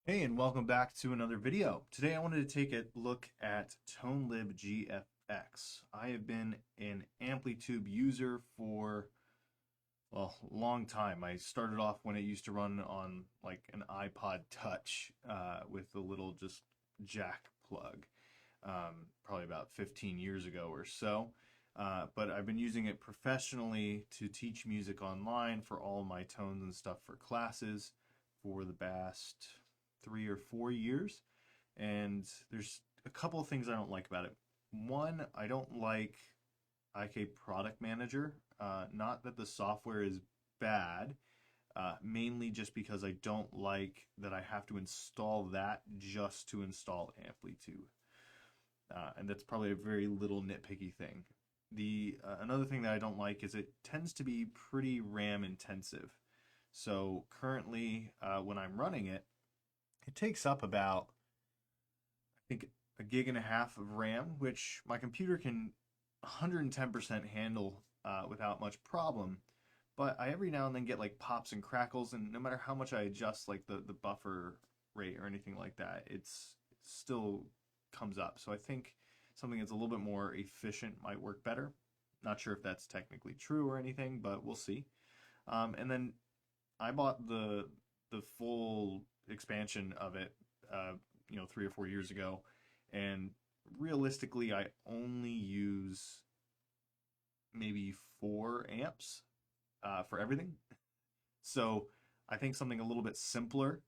Hey, and welcome back to another video. Today I wanted to take a look at ToneLib GFX. I have been an Amplitube user for, well, a long time. I started off when it used to run on like an iPod Touch with a little just jack plug, probably about 15 years ago or so. But I've been using it professionally to teach music online for all my tones and stuff for classes for the past 3 or 4 years. And there's a couple of things I don't like about it. One, I don't like IK Product Manager. Not that the software is bad, mainly just because I don't like that I have to install that just to install Amplitude. And that's probably a very little nitpicky thing. The another thing that I don't like is it tends to be pretty RAM intensive. So currently, when I'm running it, it takes up about, I think, a gig and a half of RAM, which my computer can 110% handle without much problem. But I every now and then get like pops and crackles, and no matter how much I adjust like the buffer rate or anything like that, it still comes up. So I think something that's a little bit more efficient might work better. Not sure if that's technically true or anything, but we'll see. And then I bought the full expansion of it, 3 or 4 years ago, and realistically, I only use maybe 4 amps for everything. So I think something a little bit simpler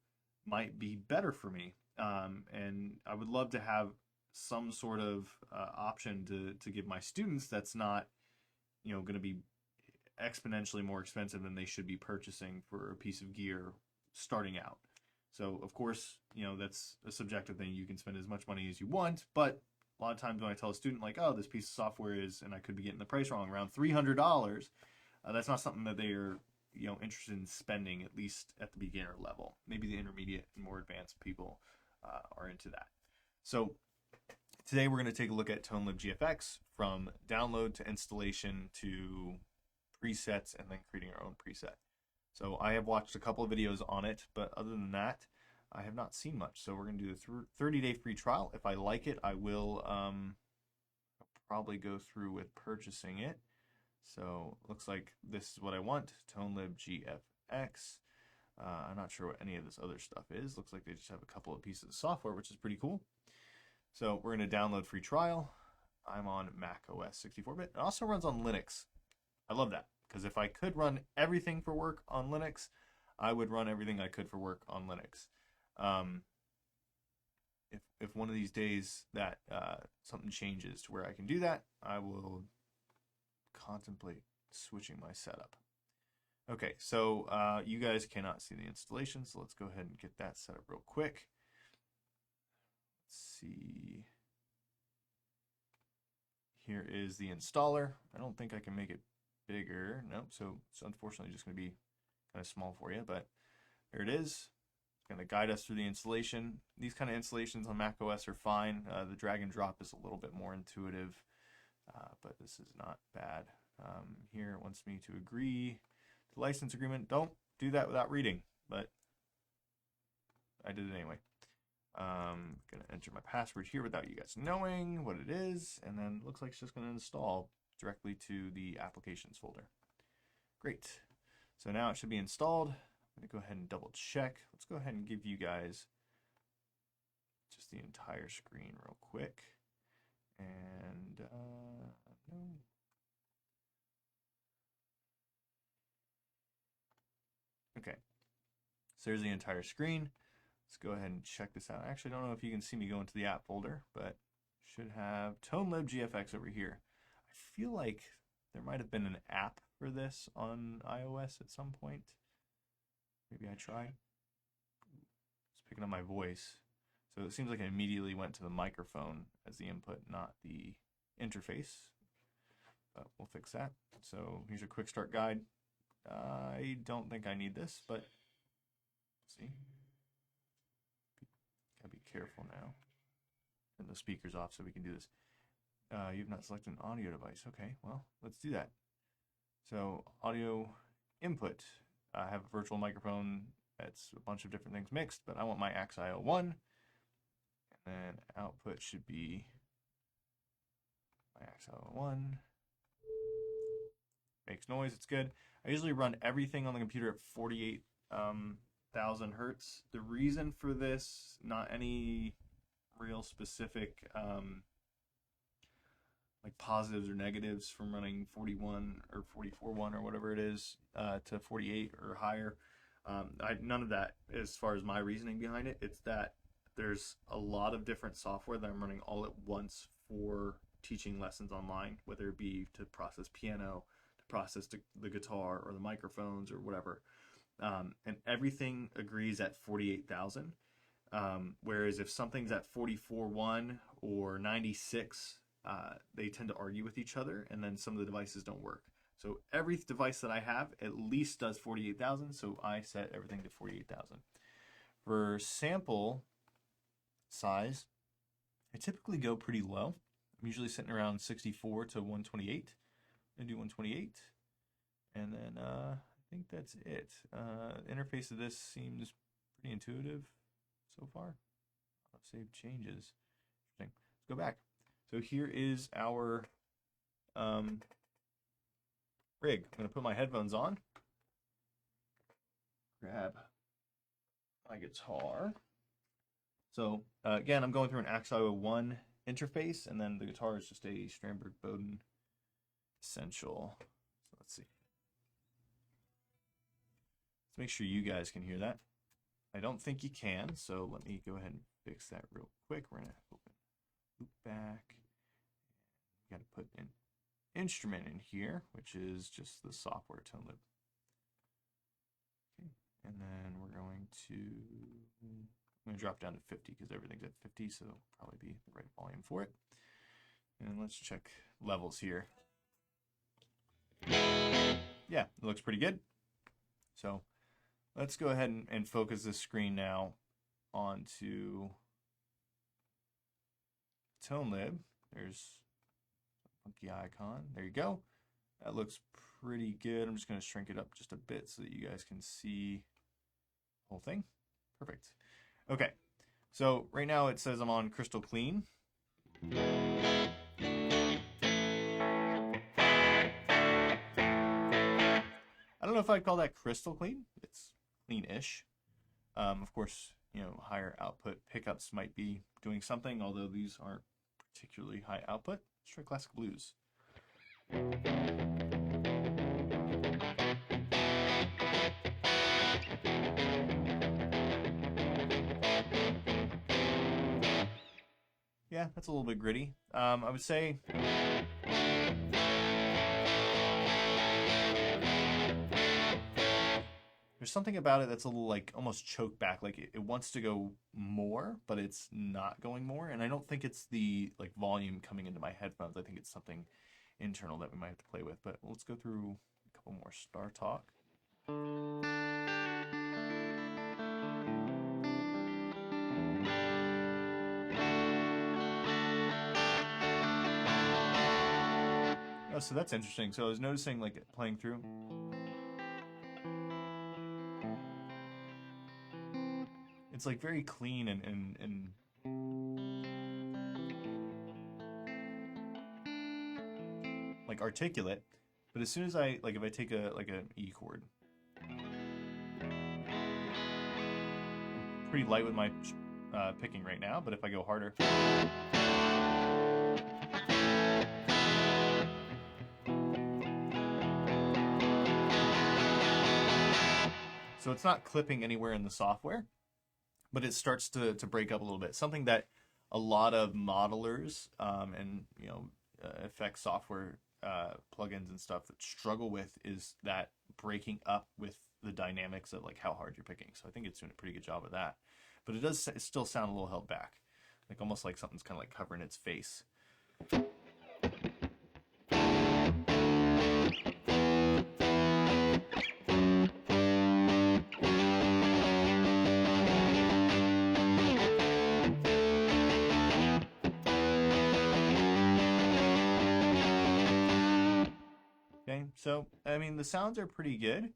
might be better for me. And I would love to have some sort of option to give my students that's not, going to be exponentially more expensive than they should be purchasing for a piece of gear starting out. So of course, that's a subjective thing. You can spend as much money as you want, but a lot of times when I tell a student like, "Oh, this piece of software is," and I could be getting the price wrong, around $300, that's not something that they are, interested in spending, at least at the beginner level. Maybe the intermediate and more advanced people are into that. So today we're going to take a look at ToneLib GFX, from download to installation to presets and then creating our own preset. So I have watched a couple of videos on it, but other than that, I have not seen much. So we're going to do the 30-day free trial. If I like it, I will probably go through with purchasing it. So looks like this is what I want, ToneLib GFX. I'm not sure what any of this other stuff is. Looks like they just have a couple of pieces of software, which is pretty cool. So we're going to download free trial. I'm on Mac OS 64-bit. It also runs on Linux. I love that, because if I could run everything for work on Linux, I would run everything I could for work on Linux. If one of these days that something changes to where I can do that, I will contemplate switching my setup. Okay, so you guys cannot see the installation, so let's go ahead and get that set up real quick. Let's see. Here is the installer. I don't think I can make it bigger. Nope, so it's unfortunately just going to be kind of small for you, but there it is. It's going to guide us through the installation. These kind of installations on Mac OS are fine. The drag and drop is a little bit more intuitive, but this is not bad. Here it wants me to agree to license agreement. Don't do that without reading, but I did it anyway. Gonna enter my password here without you guys knowing what it is, and then it looks like it's just gonna install directly to the applications folder. Great. So now it should be installed. I'm gonna go ahead and double check. Let's go ahead and give you guys just the entire screen real quick. And no. Okay. So there's the entire screen. Let's go ahead and check this out. I actually don't know if you can see me go into the app folder, but should have ToneLib GFX over here. I feel like there might have been an app for this on iOS at some point. Maybe I tried. It's picking up my voice. So it seems like it immediately went to the microphone as the input, not the interface. But we'll fix that. So here's a quick start guide. I don't think I need this, but let's see. Gotta be careful now. Turn the speakers off so we can do this. You've not selected an audio device. Okay, well, let's do that. So audio input. I have a virtual microphone It's a bunch of different things mixed, but I want my AXIO1, and then output should be my AXIO1. Makes noise, it's good. I usually run everything on the computer at 48,000 hertz. The reason for this, not any real specific like positives or negatives from running 41 or 44.1 or whatever it is to 48 or higher. None of that as far as my reasoning behind it. It's that there's a lot of different software that I'm running all at once for teaching lessons online, whether it be to process piano, to process the guitar or the microphones or whatever. And everything agrees at 48,000. Whereas if something's at 44.1 or 96, they tend to argue with each other, and then some of the devices don't work. So every device that I have at least does 48,000, so I set everything to 48,000. For sample size, I typically go pretty low. I'm usually sitting around 64 to 128. I do 128, and then I think that's it. Interface of this seems pretty intuitive so far. Save changes. Interesting. Let's go back. So here is our rig. I'm going to put my headphones on, grab my guitar. So again, I'm going through an AXIO1 interface, and then the guitar is just a Strandberg Bowden Essential. So let's see. Let's make sure you guys can hear that. I don't think you can, so let me go ahead and fix that real quick. We're going to open loop back. We got to put an instrument in here, which is just the software ToneLib. Okay, and then we're going to, I'm going to drop down to 50 because everything's at 50, so it'll probably be the right volume for it. And let's check levels here. Yeah, it looks pretty good. So let's go ahead and focus this screen now onto ToneLib. There's a funky icon. There you go. That looks pretty good. I'm just going to shrink it up just a bit so that you guys can see the whole thing. Perfect. Okay, so right now it says I'm on crystal clean. I don't know if I'd call that crystal clean. It's clean-ish. Of course, you know, higher output pickups might be doing something, although these aren't particularly high output. Let's try classic blues. Yeah, that's a little bit gritty. I would say there's something about it that's a little like almost choked back, like it wants to go more, but it's not going more. And I don't think it's the like volume coming into my headphones. I think it's something internal that we might have to play with. But let's go through a couple more Star Talk. Oh, so that's interesting. So I was noticing like playing through. It's like very clean and like articulate, but as soon as I like if I take a like an E chord, I'm pretty light with my picking right now, but if I go harder, so it's not clipping anywhere in the software, but it starts to break up a little bit. Something that a lot of modelers and you know effects software plugins and stuff that struggle with is that breaking up with the dynamics of like how hard you're picking. So I think it's doing a pretty good job of that, but it does still sound a little held back, like almost like something's kind of like covering its face. Okay, so I mean the sounds are pretty good.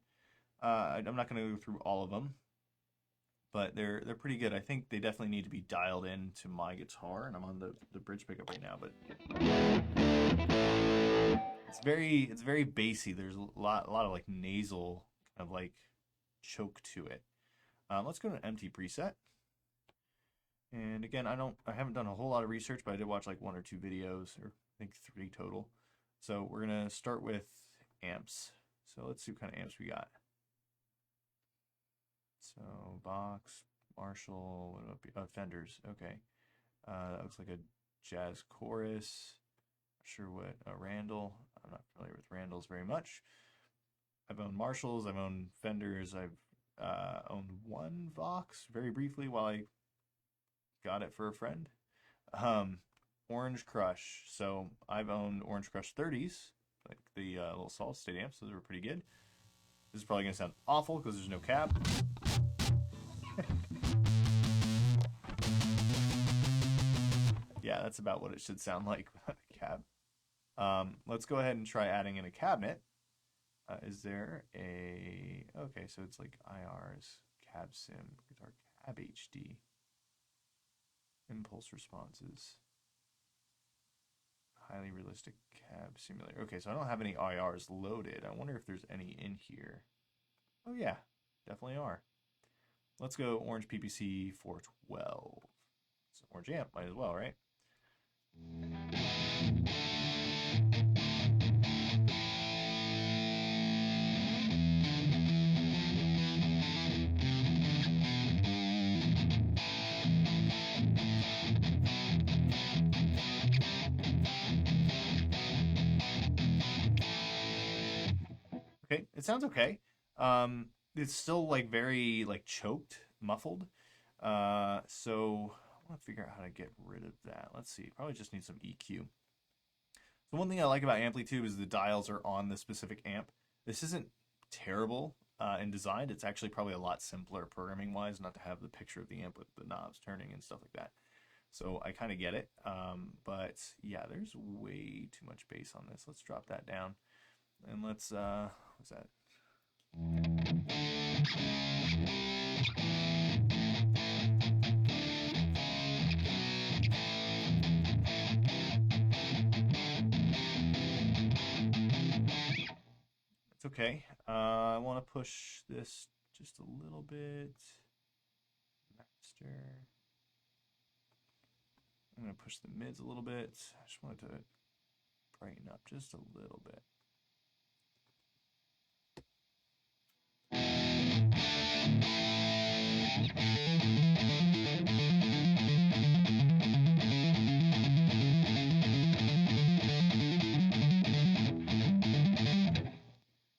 I'm not going to go through all of them. but they're pretty good. I think they definitely need to be dialed in to my guitar, and I'm on the bridge pickup right now, but it's very bassy. There's a lot of like nasal kind of like choke to it. Let's go to an empty preset. And again, I haven't done a whole lot of research, but I did watch like 1 or 2 videos, or I think 3 total. So we're gonna start with amps. So let's see what kind of amps we got. So Box, Marshall, what about Fenders? Okay, that looks like a jazz chorus. Not sure what Randall. I'm not familiar with Randall's very much. I've owned Marshalls. I've owned Fenders. I've owned one Vox very briefly while I got it for a friend. Orange Crush. So I've owned Orange Crush 30s, like the little solid state amps. Those were pretty good. This is probably going to sound awful because there's no cab. Yeah, that's about what it should sound like without a cab. Let's go ahead and try adding in a cabinet. Is there a... Okay, so it's like IRs, cab sim, guitar cab HD, impulse responses, highly realistic cab simulator. Okay, so I don't have any IRs loaded. I wonder if there's any in here. Oh yeah, definitely are. Let's go Orange PPC 412. It's an Orange amp, might as well, right? Okay, it sounds okay. It's still like very like choked, muffled. So I want to figure out how to get rid of that. Let's see. Probably just need some EQ. So one thing I like about Amplitude is the dials are on the specific amp. This isn't terrible in design. It's actually probably a lot simpler programming wise, not to have the picture of the amp with the knobs turning and stuff like that. So I kind of get it. But yeah, there's way too much bass on this. Let's drop that down. And let's, what's that? It's okay. I want to push this just a little bit. Master. I'm going to push the mids a little bit. I just wanted to brighten up just a little bit.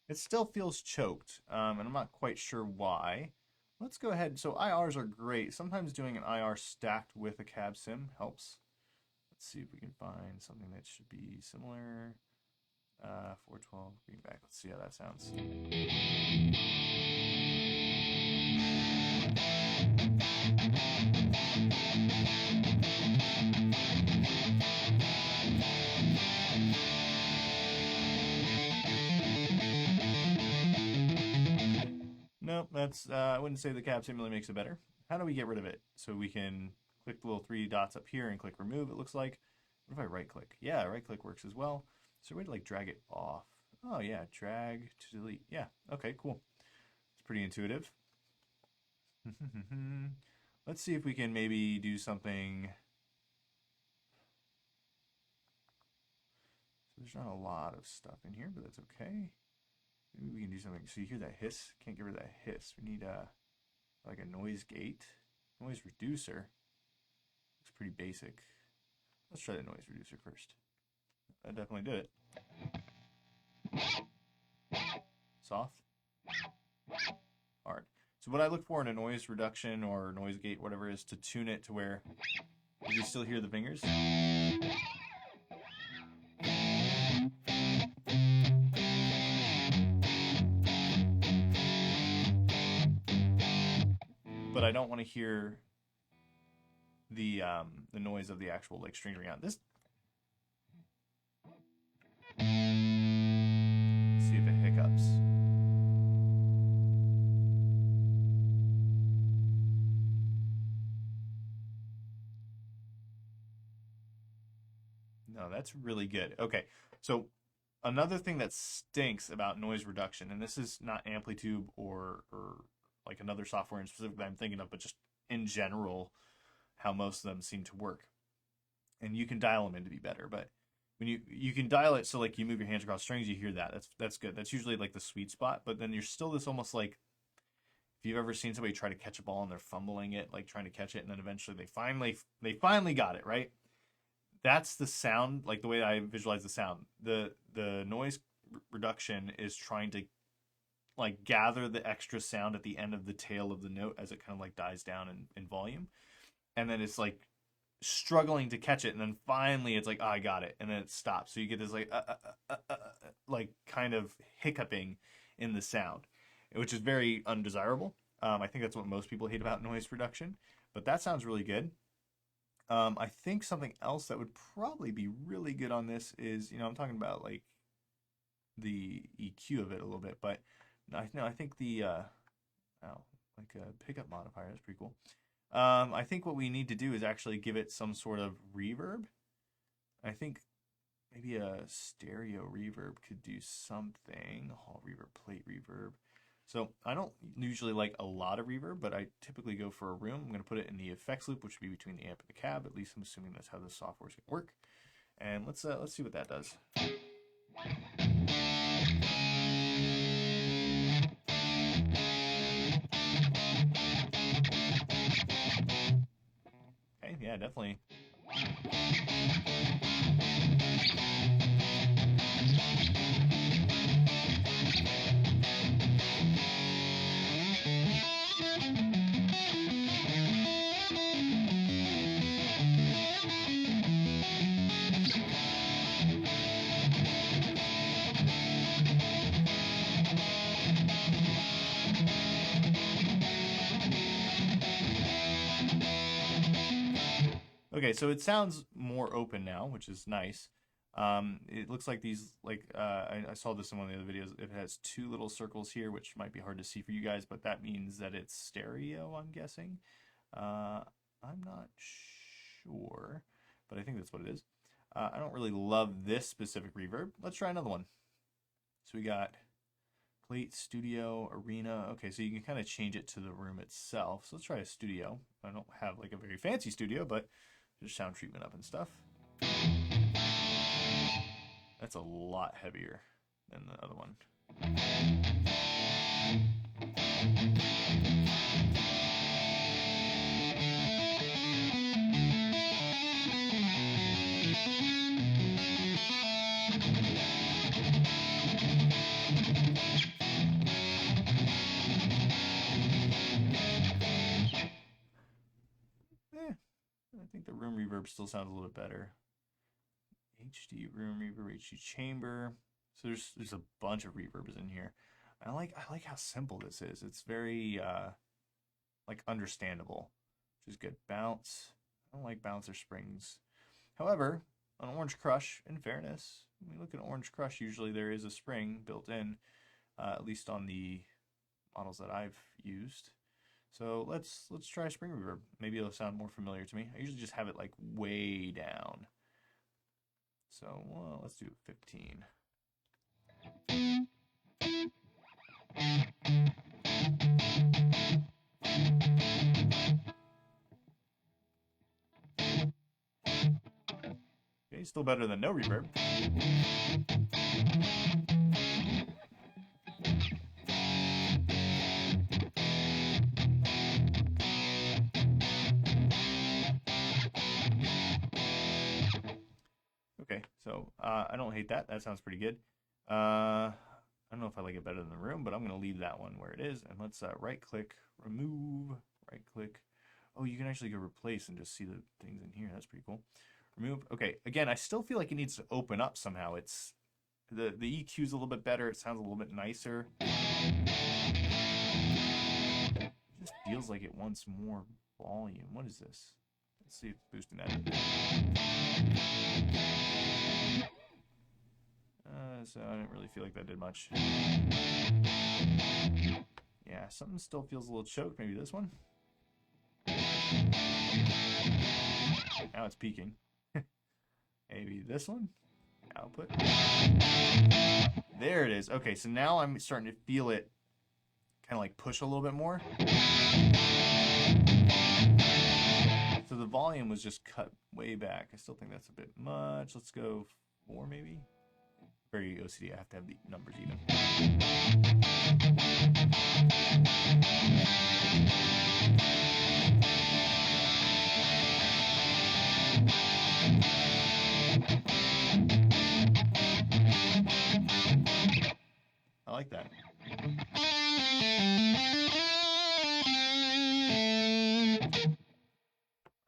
It still feels choked, and I'm not quite sure why. Let's go ahead. So IRs are great. Sometimes doing an IR stacked with a cab sim helps. Let's see if we can find something that should be similar. 412 greenback. Let's see how that sounds. Nope, that's I wouldn't say the cab sim really makes it better. How do we get rid of it? So we can click the little 3 dots up here and click remove, it looks like. What if I right click? Yeah, right click works as well. So we to like drag it off. Oh yeah, drag to delete. Yeah, okay, cool. It's pretty intuitive. Let's see if we can maybe do something. So there's not a lot of stuff in here, but that's okay. Maybe we can do something. So you hear that hiss? Can't get rid of that hiss. We need like a noise gate, noise reducer. Looks pretty basic. Let's try the noise reducer first. I definitely did it. Soft. Hard. So what I look for in a noise reduction or noise gate, whatever it is, to tune it to where you still hear the fingers. But I don't want to hear the noise of the actual like string ring out. This. See if it hiccups. No, that's really good. Okay, so another thing that stinks about noise reduction, and this is not Amplitude or like another software in specific that I'm thinking of, but just in general, how most of them seem to work. And you can dial them in to be better, but when you can dial it so like you move your hands across strings, you hear that. That's good. That's usually like the sweet spot. But then you're still this almost like if you've ever seen somebody try to catch a ball and they're fumbling it, like trying to catch it, and then eventually they finally got it, right? That's the sound, like the way I visualize the sound. The noise reduction is trying to like gather the extra sound at the end of the tail of the note as it kind of like dies down in volume, and then it's like struggling to catch it, and then finally it's like, oh, I got it, and then it stops. So you get this like kind of hiccuping in the sound, which is very undesirable. I think that's what most people hate about noise reduction, but that sounds really good. I think something else that would probably be really good on this is, I'm talking about like the EQ of it a little bit, but I think the like a pickup modifier is pretty cool. I think what we need to do is actually give it some sort of reverb. I think maybe a stereo reverb could do something. Hall reverb, plate reverb. So I don't usually like a lot of reverb, but I typically go for a room. I'm going to put it in the effects loop, which would be between the amp and the cab. At least I'm assuming that's how the software is going to work. And let's see what that does. Okay, yeah, definitely. Okay, so it sounds more open now, which is nice. It looks like these, like, I saw this in one of the other videos. It has two little circles here, which might be hard to see for you guys, but that means that it's stereo, I'm guessing. I'm not sure, but I think that's what it is. I don't really love this specific reverb. Let's try another one. So we got plate, studio, arena. Okay, so you can kind of change it to the room itself. So let's try a studio. I don't have like a very fancy studio, but there's sound treatment up and stuff. That's a lot heavier than the other one. I think the room reverb still sounds a little better. HD room reverb, HD chamber. So there's a bunch of reverbs in here. I like how simple this is. It's very like understandable, which is good. Bounce. I don't like bounce or springs. However, on Orange Crush, in fairness, when we look at Orange Crush, usually there is a spring built in, at least on the models that I've used. So let's try spring reverb. Maybe it'll sound more familiar to me. I usually just have it like way down. So well, let's do 15. Okay, still better than no reverb. Okay, so I don't hate that. That sounds pretty good. I don't know if I like it better than the room, but I'm going to leave that one where it is. And let's right-click, remove, right-click. Oh, you can actually go replace and just see the things in here. That's pretty cool. Remove. Okay, again, I still feel like it needs to open up somehow. It's the EQ's a little bit better. It sounds a little bit nicer. It just feels like it wants more volume. What is this? Let's see if it's boosting that. So I didn't really feel like that did much. Yeah, something still feels a little choked. Maybe this one. Now it's peaking. Maybe this one, output. There it is. Okay, so now I'm starting to feel it kind of like push a little bit more. So the volume was just cut way back. I still think that's a bit much. Let's go 4 maybe. Very OCD, I have to have the numbers even. I like that.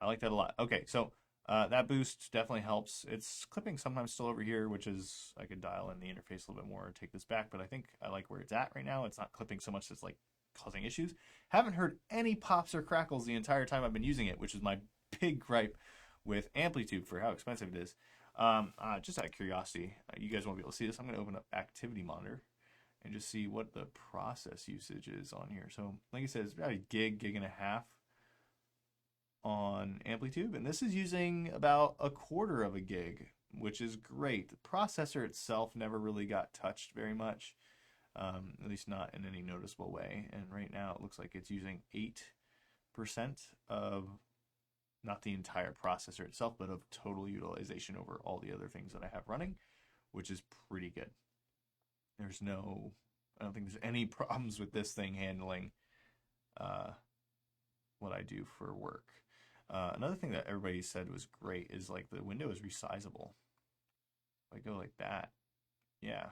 I like that a lot. Okay, so that boost definitely helps. It's clipping sometimes still over here, which is, I could dial in the interface a little bit more and take this back, but I think I like where it's at right now. It's not clipping so much that's like causing issues. Haven't heard any pops or crackles the entire time I've been using it, which is my big gripe with Amplitude for how expensive it is. Just out of curiosity, you guys won't be able to see this. I'm going to open up Activity Monitor and just see what the process usage is on here. So like I said, it's about a gig and a half on Amplitude, and this is using about 1/4 of a gig, which is great. The processor itself never really got touched very much, at least not in any noticeable way, and right now it looks like it's using 8% of, not the entire processor itself, but of total utilization over all the other things that I have running, which is pretty good. I don't think there's any problems with this thing handling what I do for work. Another thing that everybody said was great is like the window is resizable. If I go like that, yeah.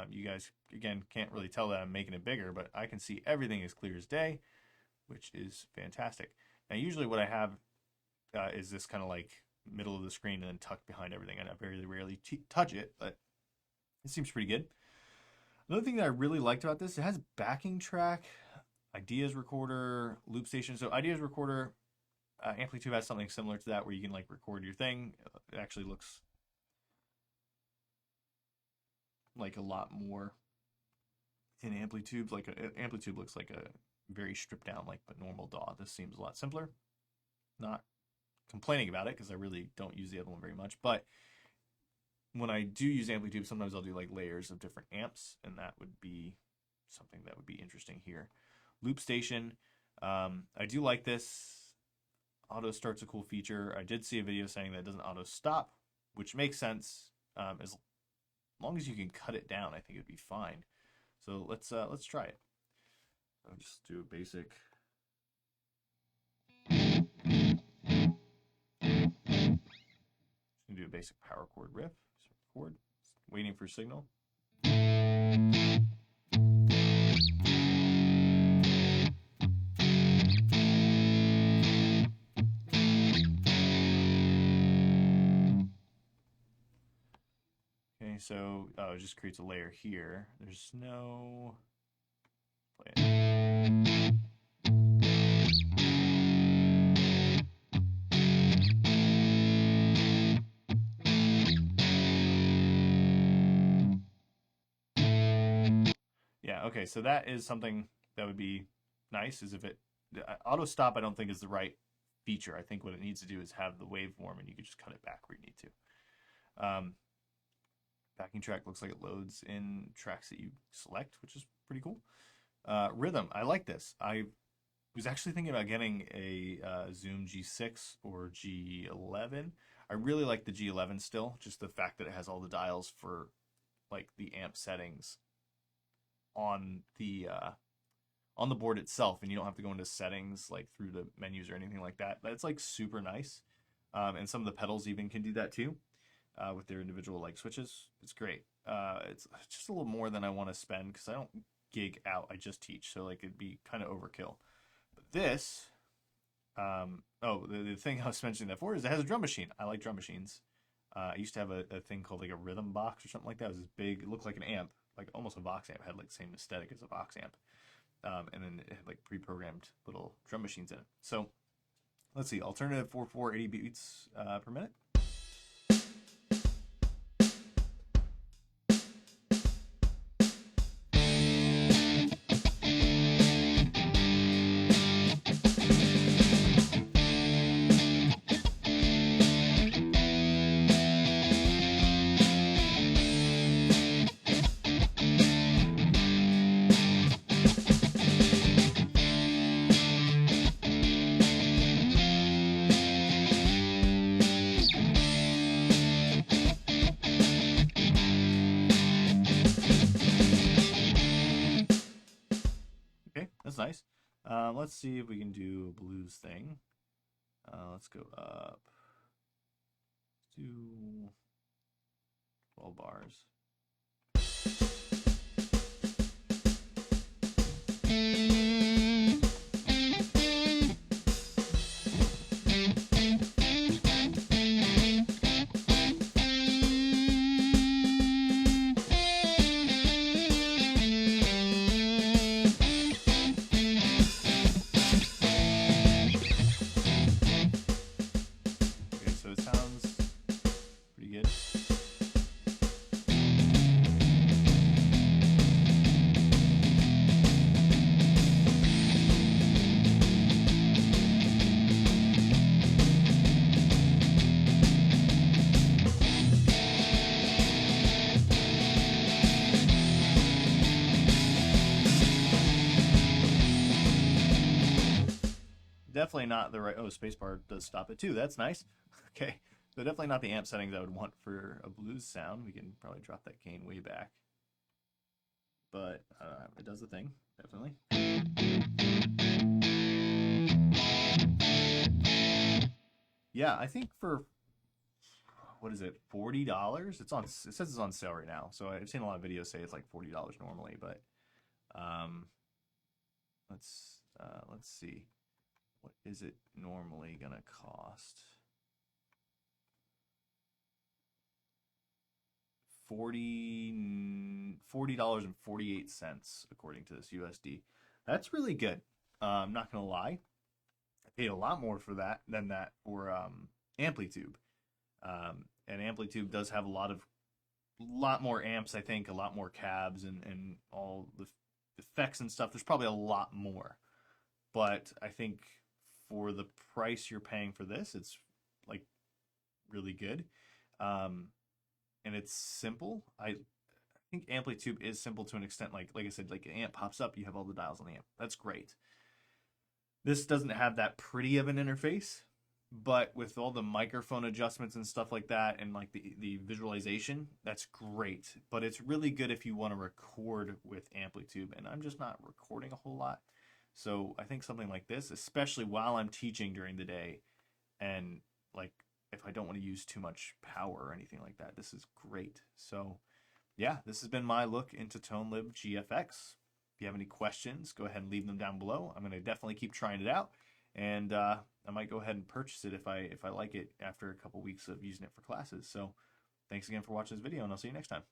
You guys, again, can't really tell that I'm making it bigger, but I can see everything as clear as day, which is fantastic. Now, usually what I have is this kind of like middle of the screen and then tucked behind everything, and I very rarely touch it, but it seems pretty good. Another thing that I really liked about this, it has backing track, ideas recorder, loop station. So ideas recorder, Amplitude has something similar to that where you can like record your thing. It actually looks like a lot more in Amplitude. Like Amplitude looks like a very stripped down like a normal DAW. This seems a lot simpler. Not complaining about it because I really don't use the other one very much, but when I do use Amplitude, sometimes I'll do like layers of different amps, and that would be something that would be interesting here. Loop station, I do like this. Auto start's a cool feature. I did see a video saying that it doesn't auto stop, which makes sense. As long as you can cut it down, I think it'd be fine. So let's try it. I'll just do a basic. Do a basic power chord riff. Chord. Waiting for signal. Okay, so it just creates a layer here. There's no play it. Yeah, okay, so that is something that would be nice, is if it auto stop I don't think is the right feature. I think what it needs to do is have the waveform and you can just cut it back where you need to. Backing track looks like it loads in tracks that you select, which is pretty cool. Rhythm, I like this. I was actually thinking about getting a Zoom G6 or G11. I really like the G11 still, just the fact that it has all the dials for like the amp settings on the board itself, and you don't have to go into settings like through the menus or anything like that. That's like super nice, and some of the pedals even can do that too, with their individual like switches. It's great. It's just a little more than I want to spend because I don't gig out. I just teach, so like it'd be kind of overkill. But this, the thing I was mentioning that for is it has a drum machine. I like drum machines. I used to have a thing called like a rhythm box or something like that. It was this big, it looked like an amp, like almost a Vox amp. It had like the same aesthetic as a Vox amp. And then it had like pre-programmed little drum machines in it. So let's see, alternative 4/4 80 beats per minute. let's see if we can do a blues thing. Let's go up. Let's do 12 bars. So it sounds pretty good. Definitely not the right. Oh, spacebar does stop it too. That's nice. Okay, so definitely not the amp settings I would want for a blues sound. We can probably drop that gain way back, but it does the thing, definitely. Yeah, I think for what is it, $40? It's on. It says it's on sale right now. So I've seen a lot of videos say it's like $40 normally, but let's see. What is it normally gonna cost? $40.48 according to this USD. That's really good. I'm not gonna lie. I paid a lot more for that than that for Amplitube. And Amplitube does have a lot more amps, I think, a lot more cabs and all the effects and stuff. There's probably a lot more. But I think for the price you're paying for this, it's like really good. And it's simple. I think Amplitube is simple to an extent. Like I said, like an amp pops up, you have all the dials on the amp. That's great. This doesn't have that pretty of an interface, but with all the microphone adjustments and stuff like that, and like the visualization, that's great. But it's really good if you want to record with Amplitube, and I'm just not recording a whole lot. So I think something like this, especially while I'm teaching during the day, and like if I don't want to use too much power or anything like that, this is great. So yeah, this has been my look into ToneLib GFX. If you have any questions, go ahead and leave them down below. I'm going to definitely keep trying it out, and I might go ahead and purchase it if I like it after a couple weeks of using it for classes. So thanks again for watching this video, and I'll see you next time.